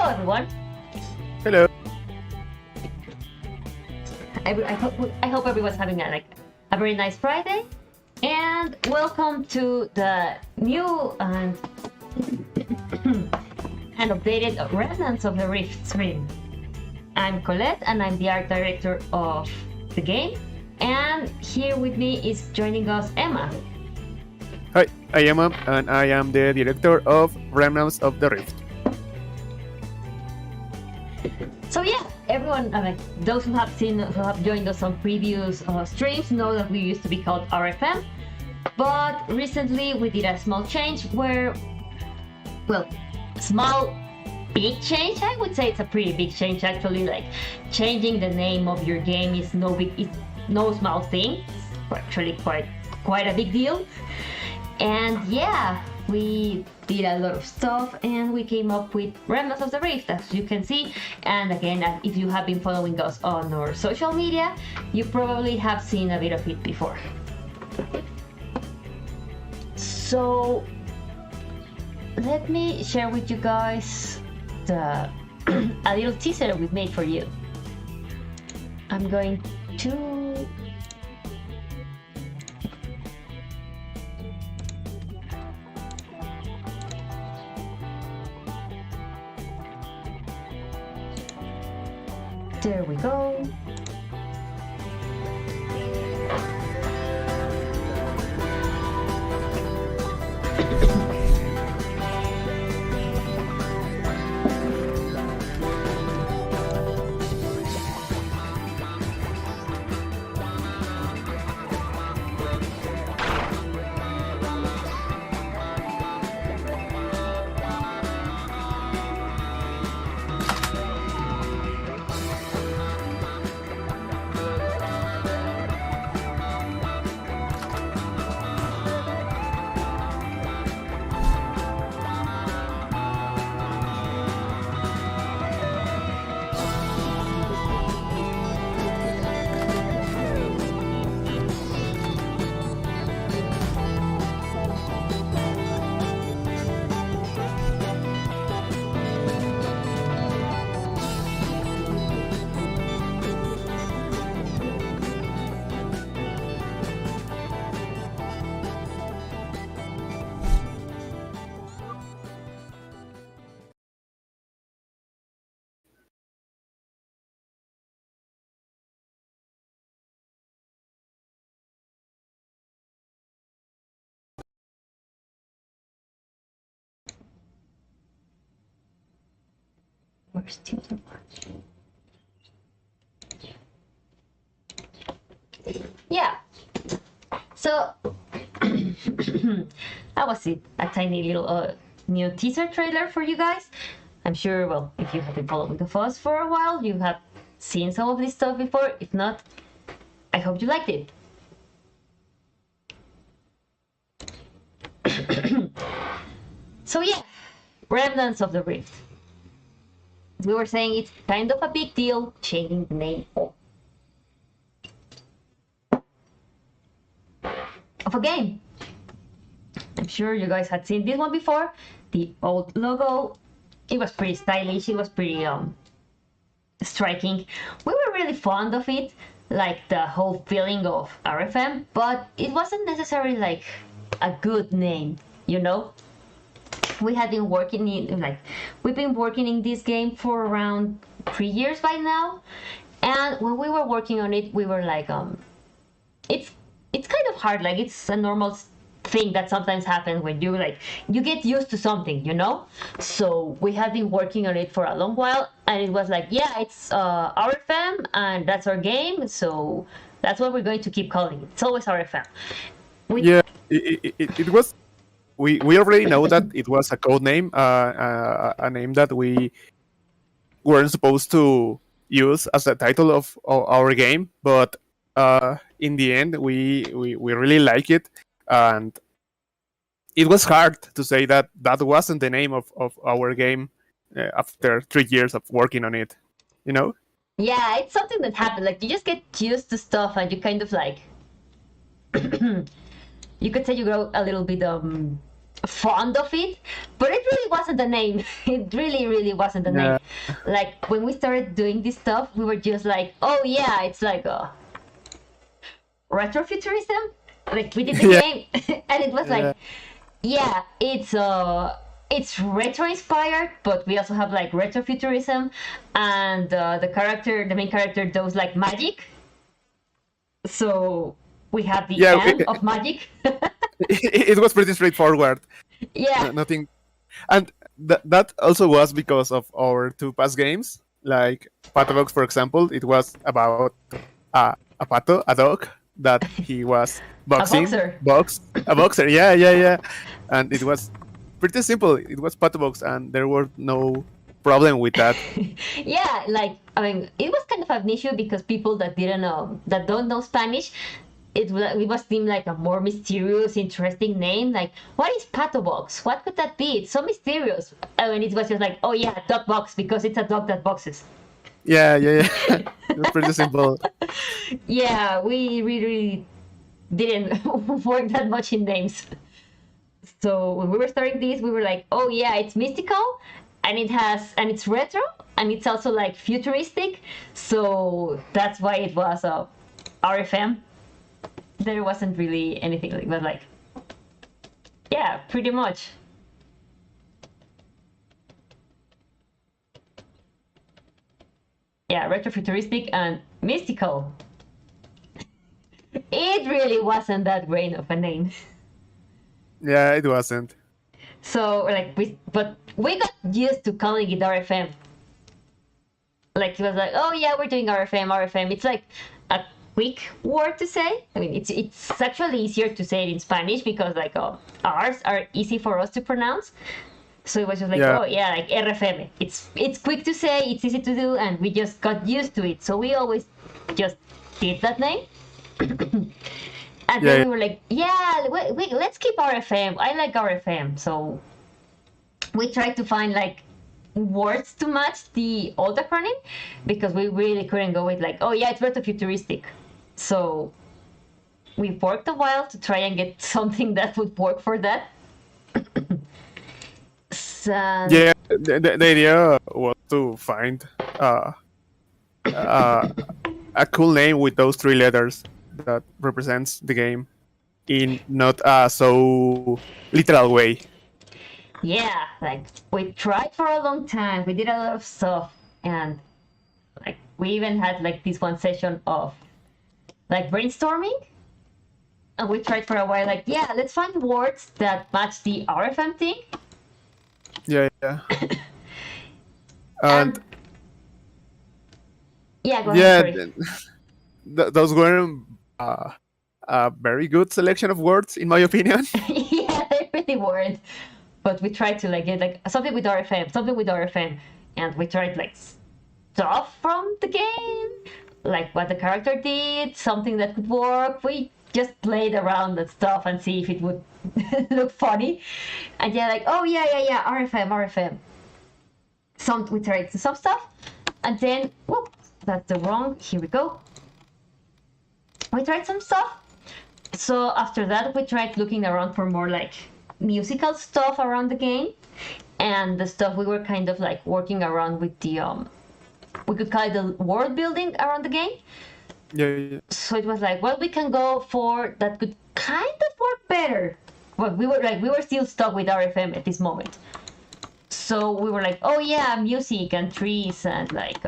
everyone. Hello. I hope everyone's having a very nice Friday, and welcome to the new and and updated Remnants of the Rift stream. I'm Colette, and I'm the art director of the game. And here with me is joining us Emma. Hi, I am Emma, and I am the director of Remnants of the Rift. So yeah, everyone, those who have joined us on previous streams know that we used to be called RFM, but recently we did a small change where, well, big change. I would say it's a pretty big change actually. Like changing the name of your game is no small thing. It's actually quite a big deal. And yeah, we did a lot of stuff and we came up with Remnants of the Rift, as you can see. And again, if you have been following us on our social media, you probably have seen a bit of it before. So let me share with you guys a little teaser we've made for you. I'm going to there we go. Where's Tutor March? Yeah. So that was it. A tiny little new teaser trailer for you guys. I'm sure, well, if you have been following us for a while, you have seen some of this stuff before. If not, I hope you liked it. So yeah, Remnants of the Rift. As we were saying, it's kind of a big deal changing the name of a game. I'm sure you guys had seen this one before. The old logo, it was pretty stylish, it was pretty striking. We were really fond of it, like the whole feeling of RFM, but it wasn't necessarily like a good name, you know? We had been working we've been working in this game for around 3 years by now, and when we were working on it, we were like, it's kind of hard. Like it's a normal thing that sometimes happens when you get used to something, you know. So we had been working on it for a long while, and it was like, yeah, it's RFM, and that's our game, so that's what we're going to keep calling it. It's always RFM. Yeah, it was. We already know that it was a code name, a name that we weren't supposed to use as the title of our game, but in the end, we really like it, and it was hard to say that wasn't the name of our game after 3 years of working on it, you know? Yeah, it's something that happens. Like you just get used to stuff, and you kind of like you could say you grow a little bit fond of it, but it really wasn't the name. It really wasn't the name. Yeah. Like when we started doing this stuff, we were just like, oh yeah, it's like a retrofuturism. Like we did the Yeah. game, and it was Yeah. like, yeah, it's retro inspired, but we also have like retrofuturism, and the main character does like magic. So we have the Yeah. M of magic. It was pretty straightforward. Yeah. Nothing, and that also was because of our two past games. Like Patobox, for example, it was about a pato, a dog that he was A boxing, boxer. a boxer. Yeah, yeah, yeah. And it was pretty simple. It was Patobox, and there were no problem with that. Yeah, like I mean, it was kind of an issue because people that didn't know, that don't know Spanish, it was deemed like a more mysterious, interesting name. Like, what is Pato Box? What could that be? It's so mysterious. And it was just like, oh yeah, dog box because it's a dog that boxes. Yeah, yeah, yeah. It was pretty simple. Yeah, we really didn't work that much in names. So when we were starting this, we were like, oh yeah, it's mystical, and it's retro, and it's also like futuristic. So that's why it was a RFM. There wasn't really anything like, but like, yeah, pretty much. Yeah, retrofuturistic and mystical. It really wasn't that great of a name. Yeah, it wasn't. So like but we got used to calling it RFM. Like it was like, oh yeah, we're doing RFM, RFM. It's like a quick word to say. I mean, it's actually easier to say it in Spanish because like R's are easy for us to pronounce. So it was just like, Yeah, oh yeah, like RFM. It's quick to say, it's easy to do, and we just got used to it. So we always just did that name. And then yeah, we were like, yeah, let's keep RFM. I like RFM. So we tried to find like words to match the old acronym because we really couldn't go with like, oh yeah, it's retro futuristic. So we worked a while to try and get something that would work for that. So, yeah. The idea was to find uh, uh, a cool name with those three letters that represents the game in not a so literal way. yeah, like we tried for a long time. We did a lot of stuff, and like we even had like this one session of like brainstorming, and we tried for a while. Like, yeah, let's find words that match the RFM thing, Yeah, yeah. And and yeah, go ahead. yeah, Sorry. those were a very good selection of words, in my opinion. Yeah, they really weren't. But we tried to like get like something with RFM, something with RFM, and we tried like stuff from the game, like what the character did, something that could work. We just played around that stuff and see if it would look funny. And yeah, like, oh yeah, yeah, yeah, RFM, RFM. We tried some stuff, and then whoop, that's the wrong. Here we go. We tried some stuff. So after that, we tried looking around for more like musical stuff around the game, and the stuff we were kind of like working around with the we could call it the world building around the game. Yeah, yeah. So it was like, well, we can go for that could kind of work better. But we were still stuck with RFM at this moment. So we were like, oh yeah, music and trees and like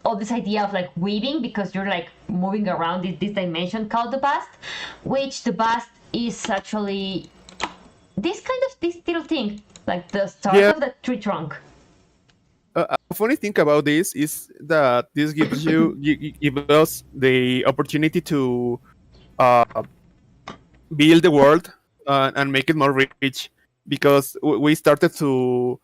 all this idea of like weaving because you're like moving around this dimension called the past, which the past is actually this little thing, like the start Yeah. of the tree trunk. A funny thing about this is that this gives gives us the opportunity to uh, build the world and make it more rich because we started to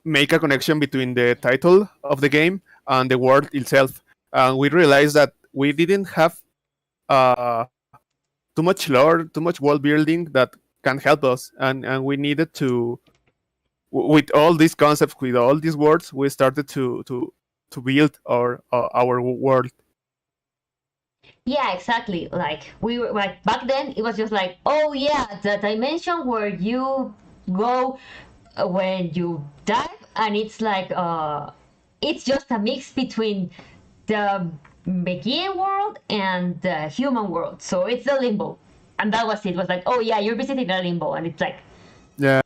make a connection between the title of the game and the world itself. And we realized that we didn't have uh, too much lore, too much world building that can help us, and we needed to, with all these concepts, with all these words, we started to build our world. Yeah, exactly. Like we were like back then, it was just like, oh yeah, the dimension where you go when you dive, and it's just a mix between the Beguine world and the human world. So it's the limbo, and that was it. It was like, oh yeah, you're visiting the limbo, and it's like Yeah,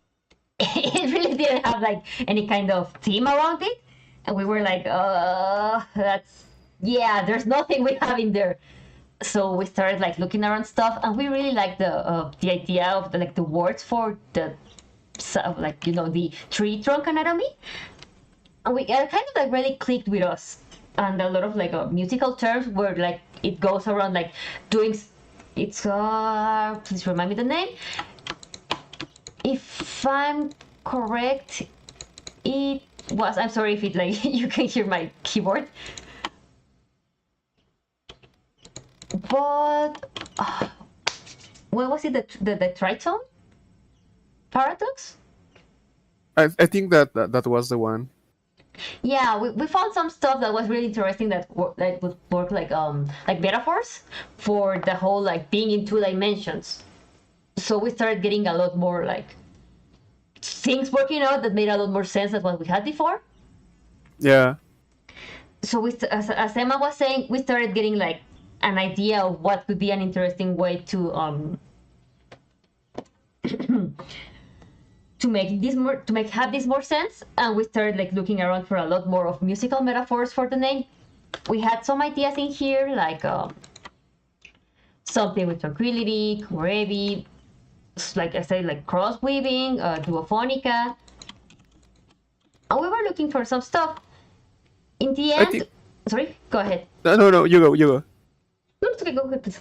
it really didn't have like any kind of theme around it, and we were like, that's yeah, there's nothing we have in there. So we started like looking around stuff, and we really liked the idea of the words for the like the tree trunk anatomy, and we kind of like really clicked with us, and a lot of like musical terms where like it goes around like doing it's please remind me the name. If I'm correct, it was, I'm sorry if it like you can hear my keyboard, but what was it, the tritone paradox? I think that was the one. Yeah, we found some stuff that was really interesting that would work like metaphors for the whole like being in two dimensions. So we started getting a lot more like things working out that made a lot more sense than what we had before. Yeah, So as Emma was saying, we started getting like an idea of what could be an interesting way to make this more to make have this more sense, and we started like looking around for a lot more of musical metaphors for the name. We had some ideas in here like something with tranquility, korebi, like I said, like cross weaving, duophonica, and we were looking for some stuff. In the I end, think. sorry, go ahead. No, you go, you go. No, it's okay, go ahead, please.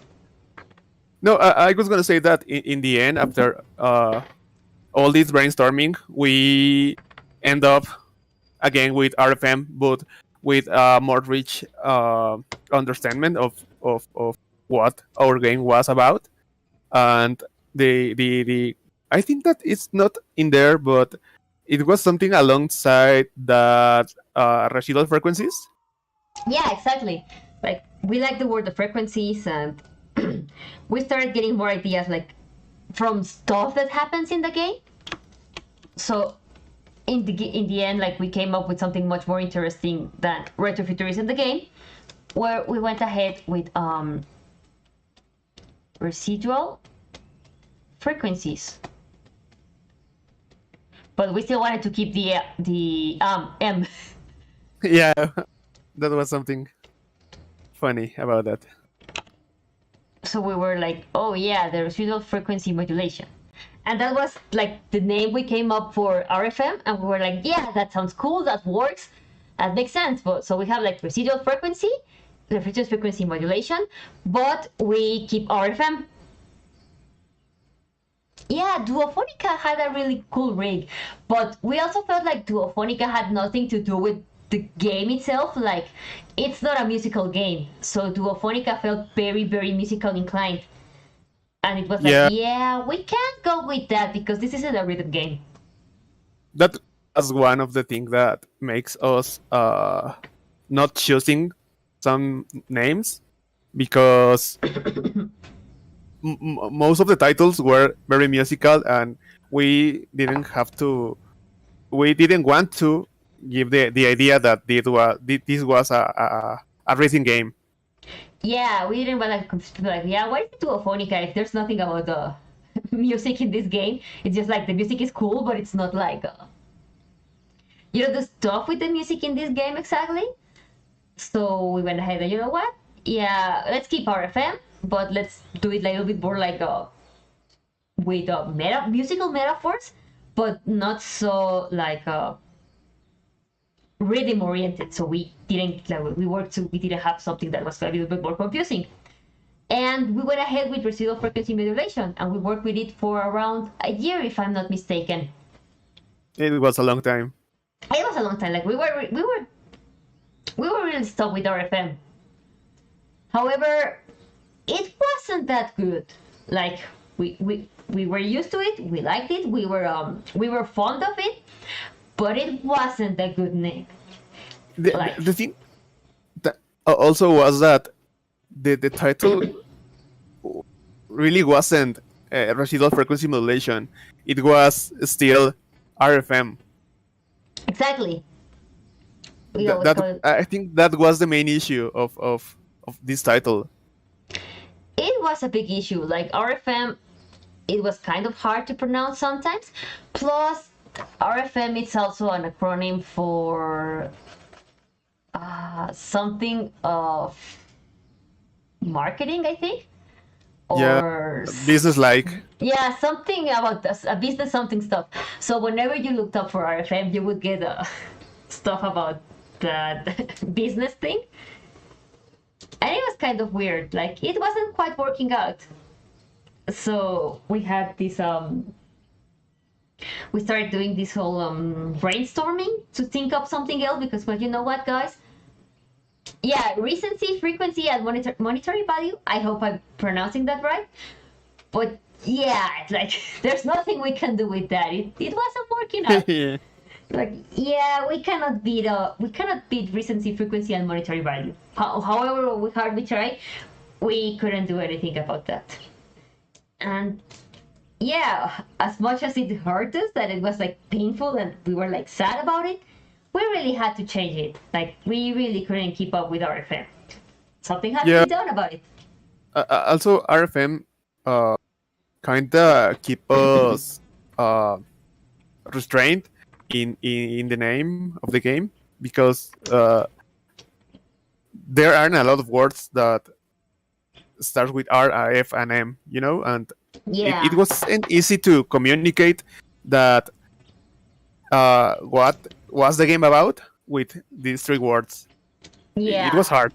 No, I was gonna say that in the end, after all this brainstorming, we end up again with RFM, but with a more rich understanding of what our game was about. And the I think that it's not in there, but it was something alongside that residual frequencies. Yeah, exactly. Like we like the word the frequencies, and we started getting more ideas like from stuff that happens in the game. So in the end, like we came up with something much more interesting than retrofuturism the game, where we went ahead with residual frequencies, but we still wanted to keep the M. Yeah, that was something funny about that. So we were like, oh yeah, the residual frequency modulation. And that was like the name we came up for RFM, and we were like, yeah, that sounds cool, that works, that makes sense. But so we have like residual frequency, the residual frequency modulation, but we keep RFM. Yeah, Duophonica had a really cool rig, but we also felt like Duophonica had nothing to do with the game itself. Like, it's not a musical game, so Duophonica felt very, very musical inclined. And it was like, Yeah, yeah, we can't go with that because this isn't a rhythm game. that was one of the things that makes us not choosing some names because most of the titles were very musical, and we didn't have to we didn't want to give the idea that this was a racing game. Yeah, we didn't want to like, yeah, why is it Duophonica if there's nothing about the music in this game? It's just like the music is cool, but it's not like, the stuff with the music in this game exactly. So we went ahead and you know what? Yeah, let's keep RFM, but let's do it a little bit more like with musical metaphors, but not so like rhythm oriented. So we didn't like we worked to we didn't have something that was a little bit more confusing. And we went ahead with residual frequency modulation, and we worked with it for around a year, if I'm not mistaken. It was a long time. It was a long time. Like we were really stuck with RFM. However, it wasn't that good. Like we were used to it. We liked it. We were fond of it, but it wasn't a good name. The, Like the thing that also was that the title really wasn't residual frequency modulation. It was still RFM. Exactly. We That, always that call it. I think that was the main issue of this title. It was a big issue. Like RFM, it was kind of hard to pronounce sometimes. Plus, RFM is also an acronym for something of marketing, I think, Yeah, or business like. yeah, something about this, a business something stuff. So whenever you looked up for RFM, you would get stuff about that business thing, and it was kind of weird. Like it wasn't quite working out. So we had this we started doing this whole brainstorming to think up something else because, well, you know what, guys? Yeah, recency, frequency, and monetary value. I hope I'm pronouncing that right. But yeah, it's like there's nothing we can do with that. It wasn't working out. Yeah. Like yeah, we cannot beat recency, frequency, and monetary value. However hard we try, we couldn't do anything about that. And yeah, as much as it hurt us that it was like painful and we were like sad about it, we really had to change it. Like we really couldn't keep up with RFM. Something had to Yeah. be done about it. Also, RFM kinda keep us restrained in the name of the game because there aren't a lot of words that start with R, F, and M. And it Yeah, wasn't easy to communicate that what was the game about with these three words. It was yeah. hard.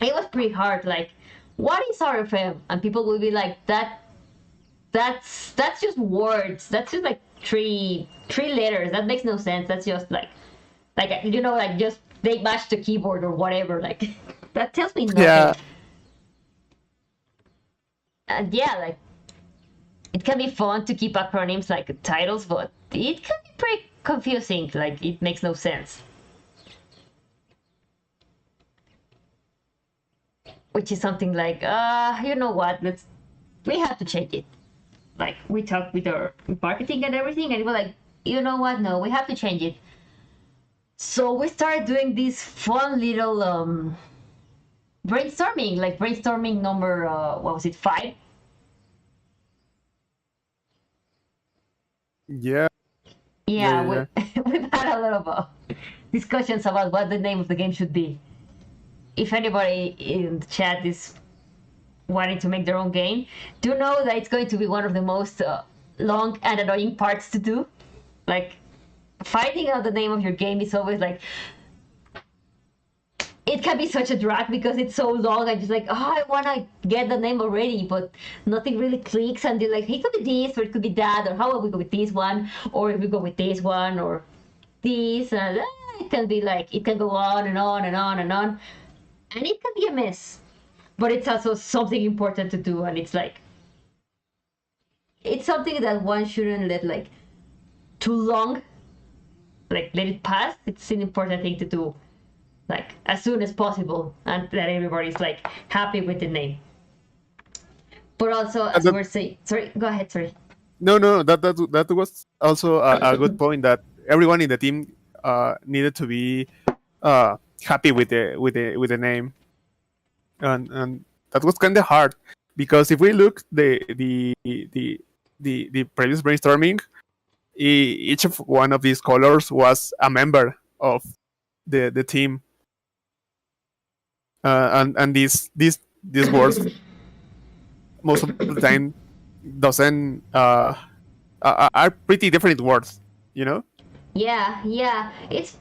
It was pretty hard. Like, what is RFM? And people will be like, that's just words. That's just like three letters. That makes no sense. That's just like just they match the keyboard or whatever. Like that tells me Yeah, nothing. And yeah, like it can be fun to keep acronyms like titles, but it can be pretty confusing. Like it makes no sense. Which is something like, you know what? We have to change it. Like we talked with our marketing and everything, and we're like, you know what? No, we have to change it. So we started doing this fun little brainstorming, like brainstorming number what was it, 5? yeah, yeah, Yeah, yeah, yeah. we've had a lot of discussions about what the name of the game should be. If anybody in the chat is wanting to make their own game, do know that it's going to be one of the most long and annoying parts to do. Like finding out the name of your game is always like it can be such a drag because it's so long. I just like, I want to get the name already, but nothing really clicks. And you're like, hey, it could be this or it could be that, or how about we go with this one, or if we go with this one, or this, and it can be like it can go on and on and on and on, and it can be a mess. But it's also something important to do, and it's like it's something that one shouldn't let like too long, like let it pass. It's an important thing to do like as soon as possible and that everybody's like happy with the name. But also And as we're saying, sorry, go ahead, sorry. no, that was also a good point that everyone in the team needed to be happy with the name, and that was kind of hard because if we look the previous brainstorming, each of one of these colors was a member of the team, and these words most of the time doesn't are pretty different words, you know. Yeah, yeah, it's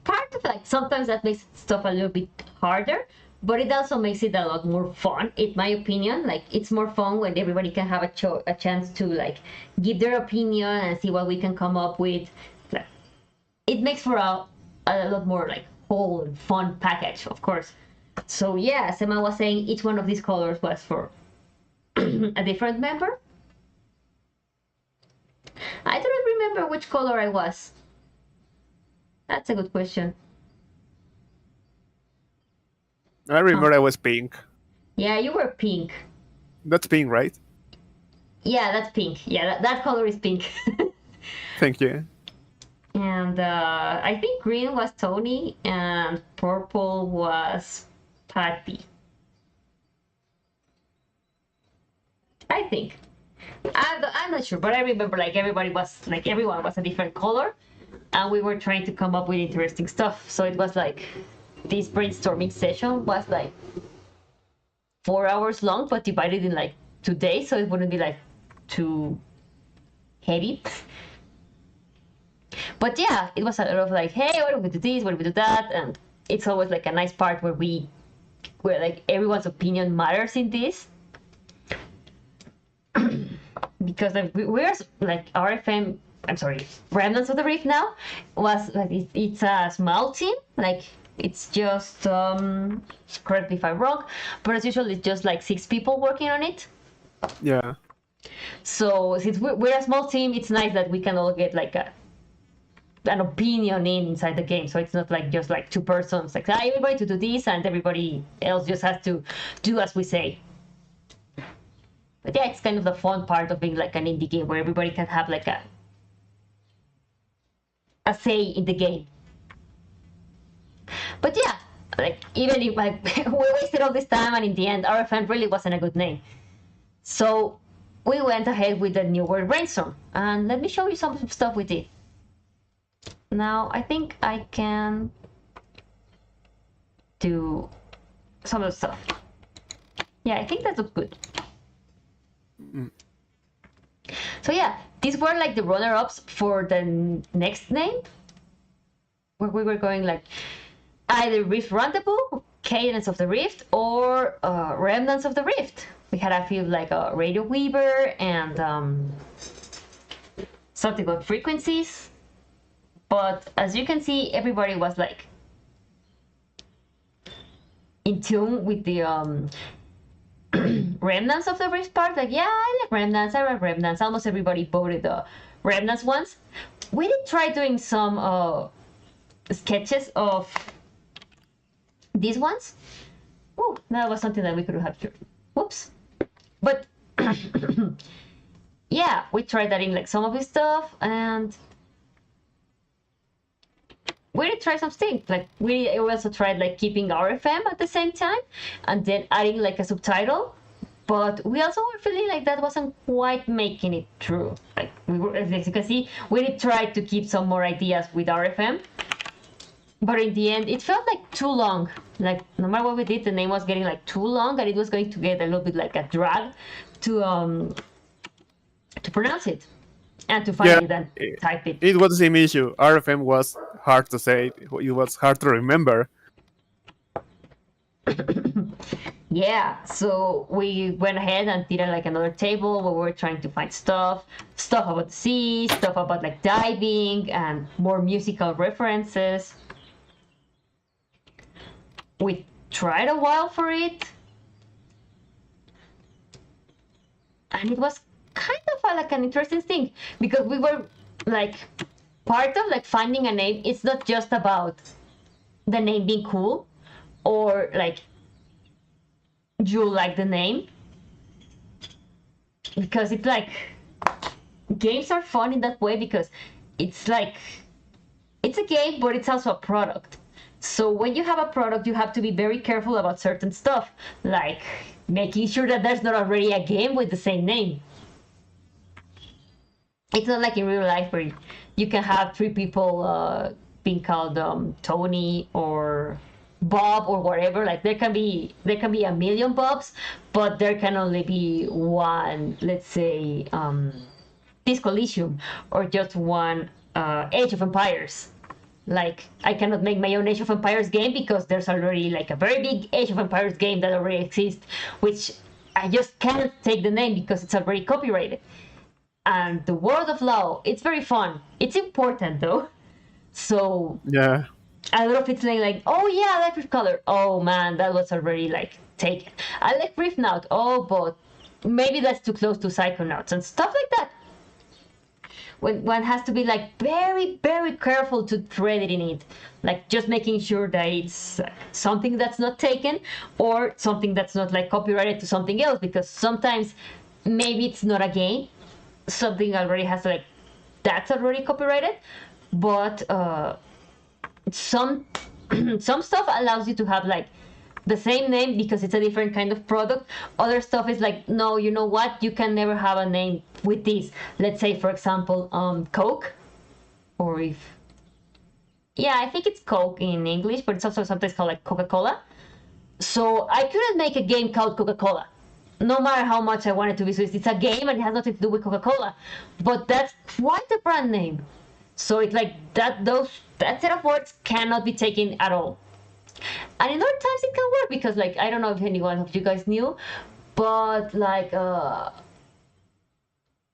part of like sometimes that makes stuff a little bit harder, but it also makes it a lot more fun in my opinion. Like it's more fun when everybody can have a chance to like give their opinion and see what we can come up with. Like, it makes for a lot more like whole and fun package, of course. So yeah, as Emma was saying, each one of these colors was for a different member. I don't remember which color I was. That's a good question. I remember I was pink. Yeah, you were pink. That's pink, right? Yeah, that's pink. Yeah, that color is pink. Thank you. And I think green was Tony and purple was Patty. I think. I'm not sure, but I remember like everyone was a different color, and we were trying to come up with interesting stuff. So it was like this brainstorming session was like 4 hours long, but divided in like 2 days, so it wouldn't be like too heavy. But yeah, it was a lot of like, hey, what do we do this? What do we do that? And it's always like a nice part where like everyone's opinion matters in this. Because like we're like RFM, I'm sorry, Remnants of the Rift now was like it's a small team, like it's just correct me if I'm wrong, but as usual it's just like 6 people working on it. Yeah. So since we're a small team, it's nice that we can all get like an opinion inside the game. So it's not like just like 2 persons, like everybody to do this and everybody else just has to do as we say. But yeah, it's kind of the fun part of being like an indie game where everybody can have like a say in the game. But yeah, like even if like we wasted all this time and in the end RFM really wasn't a good name. So we went ahead with the new word brainstorm. And let me show you some stuff we did. Now I think I can do some of the stuff. Yeah, I think that looks good. So yeah, these were like the runner-ups for the next name, where we were going like either Rift Rendezvous, Cadence of the Rift, or Remnants of the Rift. We had a few like Radio Weaver and something about frequencies. But as you can see, everybody was like in tune with the Remnants of the Rift part. Like, yeah, I like Remnants, I like Remnants. Almost everybody voted the Remnants ones. We did try doing some sketches of these ones. Oh, that was something that we could have here. Whoops. But yeah, we tried that in like some of his stuff, and we did try some things. Like we also tried like keeping RFM at the same time, and then adding like a subtitle. But we also were feeling like that wasn't quite making it true. Like we were, as you can see, we did try to keep some more ideas with RFM, but in the end, it felt like too long. Like no matter what we did, the name was getting like too long, and it was going to get a little bit like a drag to pronounce it and to find Yeah. it and type it. It was the same issue. RFM was hard to say. It was hard to remember. Yeah, so we went ahead and did like another table where we were trying to find stuff about the sea, stuff about like diving and more musical references. We tried a while for it, and it was kind of like an interesting thing because we were like part of like finding a name. It's not just about the name being cool or like you like the name, because it's like games are fun in that way because it's like it's a game but it's also a product. So when you have a product, you have to be very careful about certain stuff, like making sure that there's not already a game with the same name. It's not like in real life where you can have 3 people being called Tony or Bob or whatever. Like there can be a million Bobs, but there can only be one, let's say, Disco Elysium, or just one Age of Empires. Like I cannot make my own Age of Empires game because there's already like a very big Age of Empires game that already exists, which I just can't take the name because it's already copyrighted. And the world of law, it's very fun. It's important though. So Yeah. a lot of it's like, oh yeah, I like Rift Color. Oh man, that was already like taken. I like Rift Naut. Oh, but maybe that's too close to Psychonauts and stuff like that. when one has to be like very, very careful to thread it in it, like just making sure that it's something that's not taken or something that's not like copyrighted to something else, because sometimes maybe it's not a game, something already has like that's already copyrighted, but some some stuff allows you to have like the same name because it's a different kind of product. Other stuff is like, no, you know what, you can never have a name with this. Let's say, for example, Coke, or if yeah, I think it's Coke in English, but it's also sometimes called like Coca-Cola. So I couldn't make a game called Coca-Cola, no matter how much I wanted to be Swiss. It's a game and it has nothing to do with Coca-Cola, but that's quite a brand name. So it's like that set of words cannot be taken at all. And in other times it can work because, like, I don't know if anyone of you guys knew, but like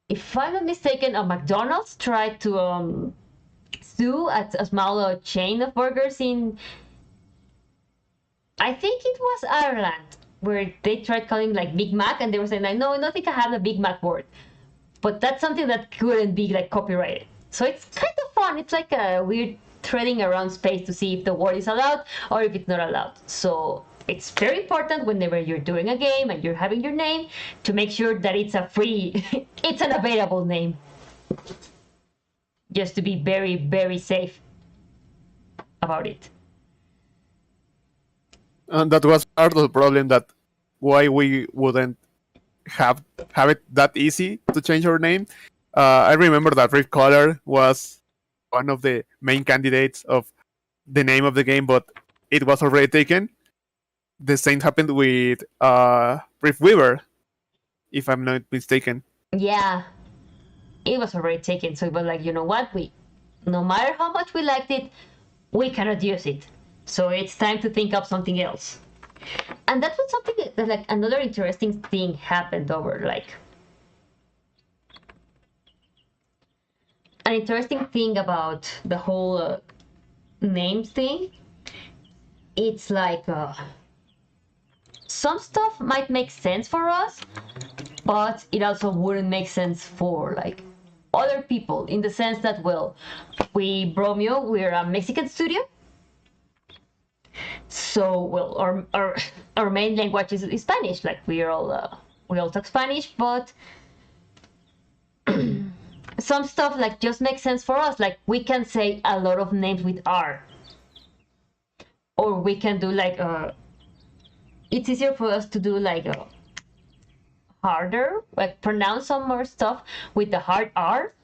if I'm not mistaken, a McDonald's tried to sue at a small chain of burgers in, I think it was Ireland, where they tried calling like Big Mac, and they were saying like, no, nothing can have the Big Mac word, but that's something that couldn't be like copyrighted. So it's kind of fun. It's like a weird threading around space to see if the word is allowed or if it's not allowed. So it's very important whenever you're doing a game and you're having your name to make sure that it's a free, it's an available name. Just to be very, very safe about it. And that was part of the problem, that why we wouldn't have it that easy to change our name. I remember that Rift Color was one of the main candidates of the name of the game, but it was already taken. The same happened with Rift Weaver, if I'm not mistaken. Yeah, it was already taken. So it was like, you know what, no matter how much we liked it, we cannot use it. So it's time to think of something else. And that was something that like another interesting thing happened over like an interesting thing about the whole name thing. It's like some stuff might make sense for us, but it also wouldn't make sense for like other people, in the sense that, well, Bromio, we're a Mexican studio, so well our main language is Spanish. Like we all talk Spanish, but some stuff like just makes sense for us. Like we can say a lot of names with R, or we can do like it's easier for us to do like harder, like pronounce some more stuff with the hard R.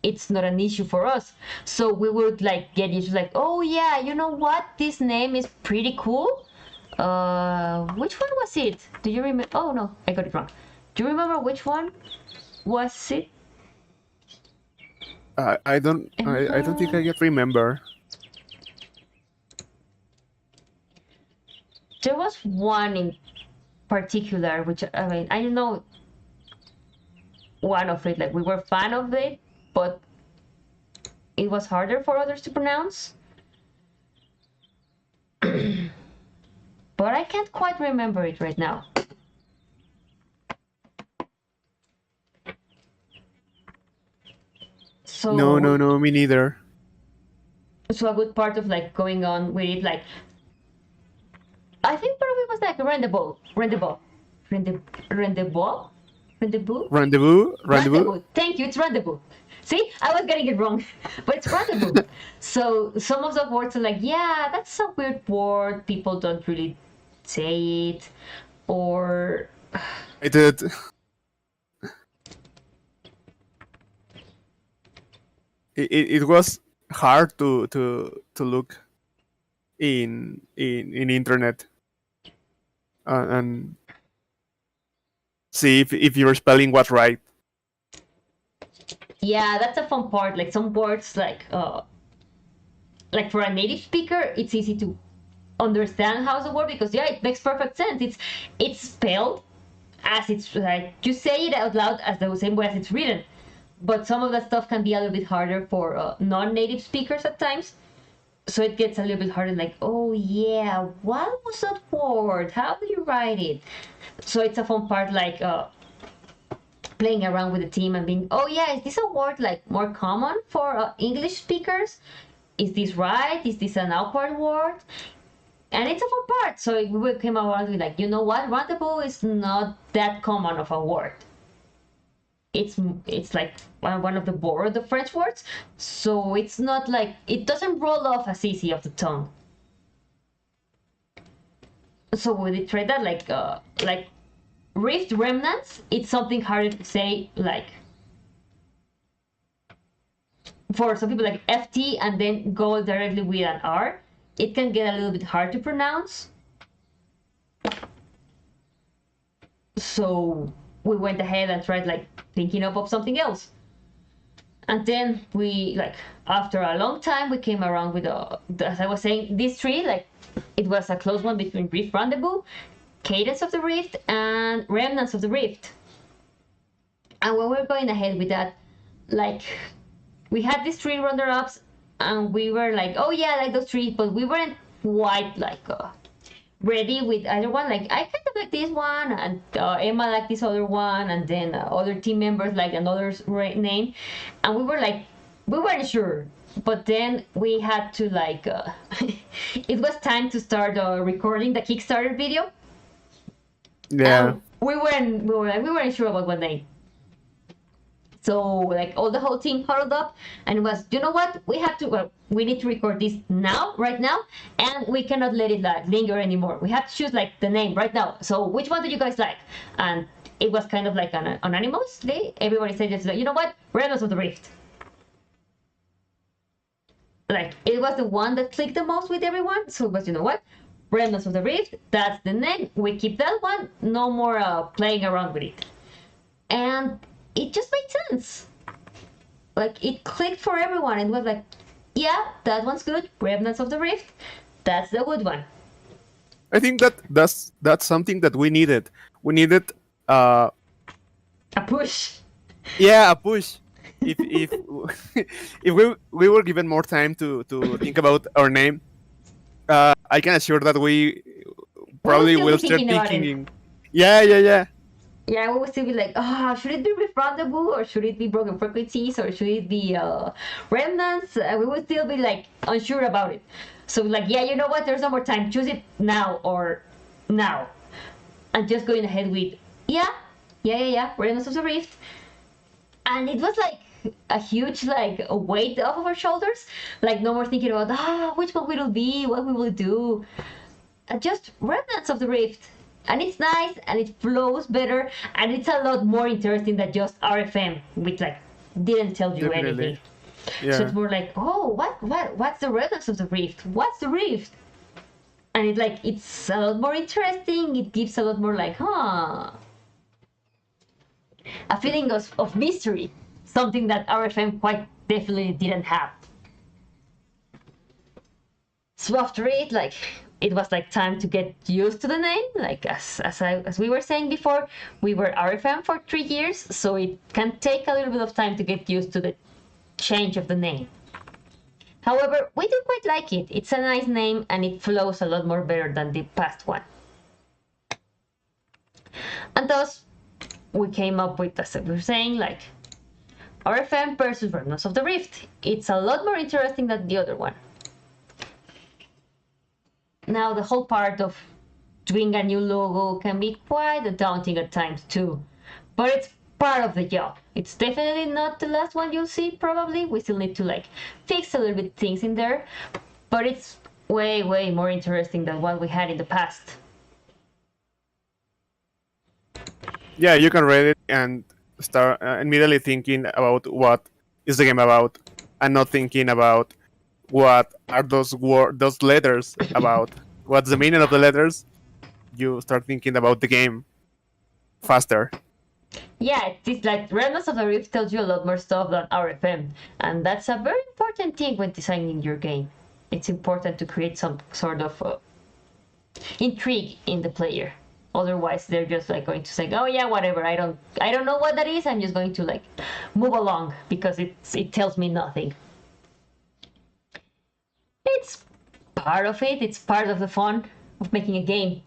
It's not an issue for us. So we would like get used to like, oh yeah, you know what, this name is pretty cool. Which one was it? Do you remember? Oh no, I got it wrong. Do you remember which one was it? I don't think I yet remember. There was one in particular which, I mean, I don't know, one of it, like we were fan of it, but it was harder for others to pronounce. But I can't quite remember it right now. So No, me neither. So a good part of like going on with it, like I think part of it was like rendezvous. Thank you, it's rendezvous. See, I was getting it wrong, but it's rendezvous. So some of the words are like, yeah, that's a weird word. People don't really say it, or I did. It was hard to look in internet and see if your spelling was right. Yeah, that's a fun part. Like some words, like for a native speaker, it's easy to understand how's the word, because yeah, it makes perfect sense. It's spelled as it's like you say it out loud as the same way as it's written. But some of that stuff can be a little bit harder for non-native speakers at times. So it gets a little bit harder, like, oh yeah, what was that word? How do you write it? So it's a fun part, like playing around with the team and being, oh yeah, is this a word like more common for English speakers? Is this right? Is this an awkward word? And it's a fun part. So we came around with like, you know what, rendezvous is not that common of a word. It's like one of the French words, so it's not like it doesn't roll off as easy off the tongue. So we did try that like Rift Remnants. It's something harder to say, like for some people like FT and then go directly with an R. It can get a little bit hard to pronounce. So we went ahead and tried like thinking of something else. And then we, like, after a long time, we came around with, as I was saying, these three, like, it was a close one between Rift Rendezvous, Cadence of the Rift, and Remnants of the Rift. And when we were going ahead with that, like, we had these three runner-ups, and we were like, oh yeah, I like those three, but we weren't quite, like, ready with either one. Like, I kind of like this one, and Emma liked this other one, and then other team members like another name, and we were like, we weren't sure. But then we had to like, it was time to start recording the Kickstarter video. Yeah. We weren't sure about what name. So like all the whole team huddled up and it was, you know what, we need to record this now, right now, and we cannot let it like linger anymore. We have to choose like the name right now. So which one do you guys like? And it was kind of like an anonymous day. Everybody said, just, you know what, Remnants of the Rift. Like it was the one that clicked the most with everyone. So it was, you know what, Remnants of the Rift, that's the name. We keep that one, no more playing around with it. And it just made sense. Like it clicked for everyone. It was like, yeah, that one's good. Remnants of the Rift, that's the good one. I think that's something that we needed. We needed A push. yeah, a push. If if we were given more time to think about our name, I can assure that we probably still be will start thinking about it. thinking. Yeah. Yeah, we would still be like, should it be Refundable or should it be Broken Frequencies or should it be Remnants? We would still be like unsure about it. So like, yeah, you know what? There's no more time. Choose it now or now. And just going ahead with, yeah, Remnants of the Rift. And it was like a huge like a weight off of our shoulders. Like no more thinking about, which one will it be, what we will do. Just Remnants of the Rift. And it's nice and it flows better and it's a lot more interesting than just RFM, which like didn't tell you Definitely. anything. Yeah. So it's more like, what's the Remnants of the Rift? What's the Rift? And it's a lot more interesting. It gives a lot more like, a feeling of mystery, something that RFM quite definitely didn't have. So after it, like, it was like time to get used to the name. Like as we were saying before, we were RFM for 3 years, so it can take a little bit of time to get used to the change of the name. However, we do quite like it. It's a nice name and it flows a lot more better than the past one. And thus, we came up with, as we were saying, like RFM versus Remnants of the Rift. It's a lot more interesting than the other one. Now, the whole part of doing a new logo can be quite daunting at times too, but it's part of the job. It's definitely not the last one you'll see, probably. We still need to like fix a little bit things in there, but it's way, way more interesting than what we had in the past. Yeah, you can read it and start immediately thinking about what is the game about, and not thinking about what are those letters about. What's the meaning of the letters? You start thinking about the game faster. Yeah, it's like Remnants of the Rift tells you a lot more stuff than RFM, and that's a very important thing when designing your game. It's important to create some sort of intrigue in the player. Otherwise, they're just like going to say, "Oh yeah, whatever. I don't know what that is. I'm just going to like move along because it tells me nothing." It's part of it. It's part of the fun of making a game.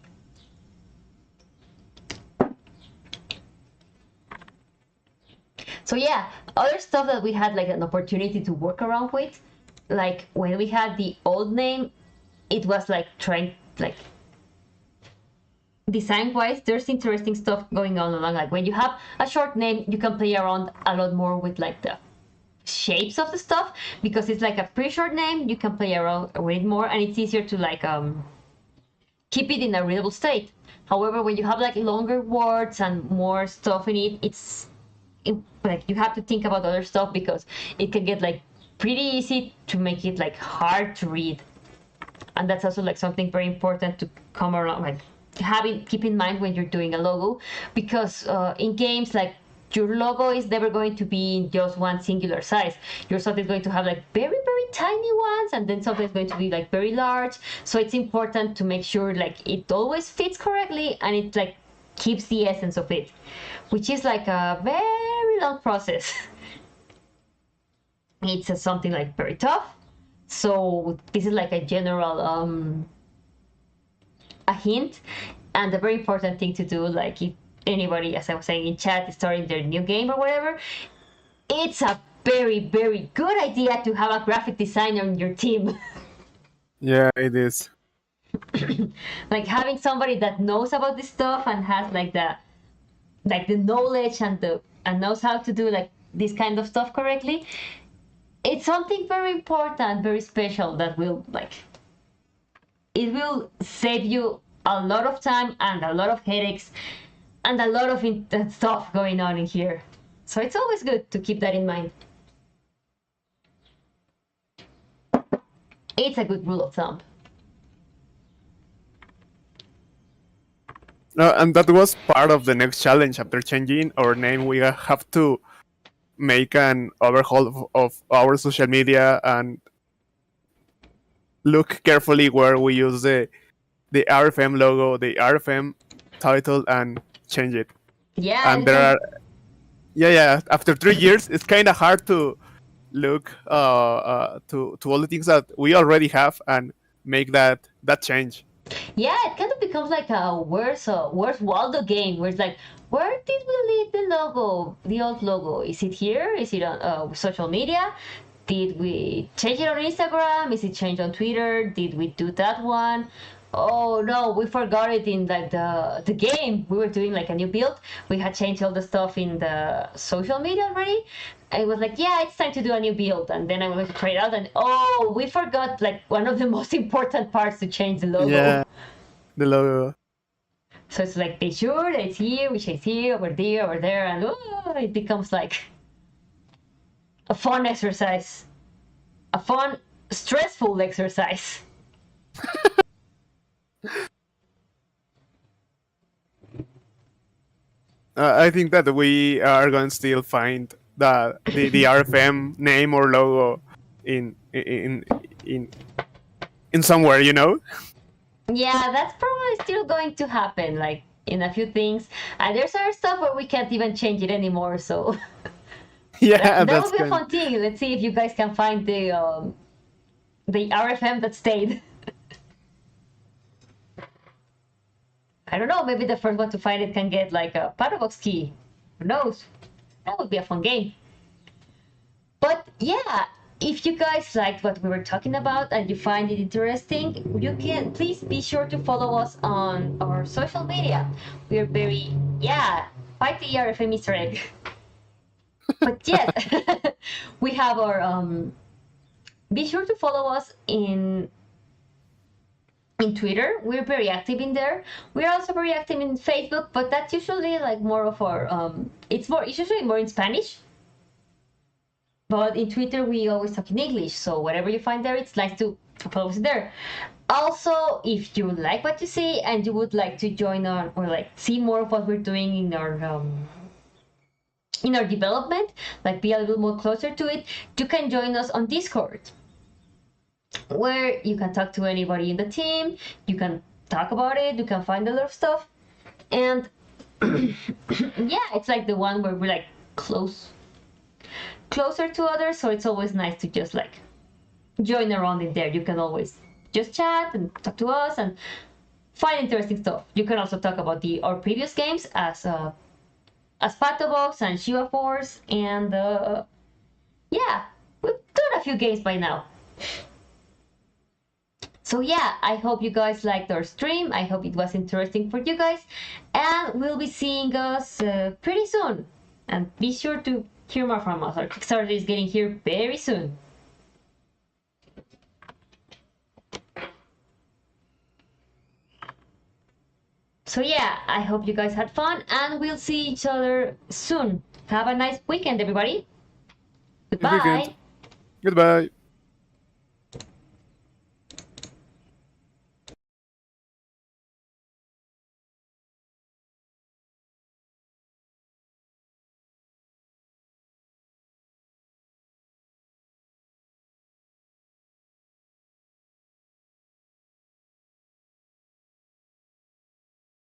So yeah, other stuff that we had like an opportunity to work around with, like when we had the old name, it was like trying like design wise there's interesting stuff going on along, like when you have a short name you can play around a lot more with like the shapes of the stuff, because it's like a pretty short name, you can play around with it more and it's easier to like keep it in a readable state. However, when you have like longer words and more stuff in it, like you have to think about other stuff because it can get like pretty easy to make it like hard to read. And that's also like something very important to come around, like keep in mind when you're doing a logo, because in games like your logo is never going to be in just one singular size. Your stuff is going to have like very very tiny ones, and then something is going to be like very large. So it's important to make sure like it always fits correctly and it like keeps the essence of it, which is like a very long process. It's something like very tough. So this is like a general a hint, and a very important thing to do, like if anybody, as I was saying in chat, is starting their new game or whatever, it's a very very good idea to have a graphic designer on your team. Yeah, it is. Like having somebody that knows about this stuff and has like the knowledge and knows how to do like this kind of stuff correctly, it's something very important, very special, that will like it will save you a lot of time and a lot of headaches and a lot of stuff going on in here. So it's always good to keep that in mind. It's a good rule of thumb. No, and that was part of the next challenge. After changing our name, we have to make an overhaul of our social media and look carefully where we use the RFM logo, the RFM title, and change it. Yeah, And there are yeah. After 3 years, it's kind of hard to look to all the things that we already have and make that change. yeah, it kind of becomes like a where's Waldo game, where it's like, where did we leave the logo, the old logo? Is it here? Is it on social media? Did we change it on Instagram? Is it changed on Twitter? Did we do that one? Oh no, we forgot it in like the game. We were doing like a new build. We had changed all the stuff in the social media already. I was like, yeah, it's time to do a new build. And then I went to try it out, and oh, we forgot like one of the most important parts to change the logo. Yeah, the logo. So it's like, be sure that it's here, which is here, over there, over there, and oh, it becomes like a fun exercise. A fun, stressful exercise. I think that we are going to still find the RFM name or logo in somewhere, you know. Yeah, that's probably still going to happen, like in a few things. And there's other stuff where we can't even change it anymore. So Yeah, that would be a fun thing. Let's see if you guys can find the RFM that stayed. I don't know. Maybe the first one to find it can get like a paradox key. Who knows? That would be a fun game. But yeah, if you guys liked what we were talking about and you find it interesting, you can please be sure to follow us on our social media. We are very, fight the RFM Easter egg. But yes, we have our, be sure to follow us in Twitter. We're very active in there. We're also very active in Facebook, but that's usually like more of our, it's usually more in Spanish. But in Twitter, we always talk in English. So whatever you find there, it's nice to follow us there. Also, if you like what you see and you would like to join on or like see more of what we're doing in our development, like be a little more closer to it, you can join us on Discord, where you can talk to anybody in the team. You can talk about it. You can find a lot of stuff, and yeah, it's like the one where we're like closer to others, so it's always nice to just like join around in there. You can always just chat and talk to us and find interesting stuff. You can also talk about our previous games as as Patobox and Shiva Force, and yeah, we've done a few games by now. So yeah, I hope you guys liked our stream. I hope it was interesting for you guys, and we'll be seeing us pretty soon. And be sure to hear more from us. Our Kickstarter is getting here very soon. So yeah, I hope you guys had fun, and we'll see each other soon. Have a nice weekend, everybody. This weekend. Goodbye. Goodbye.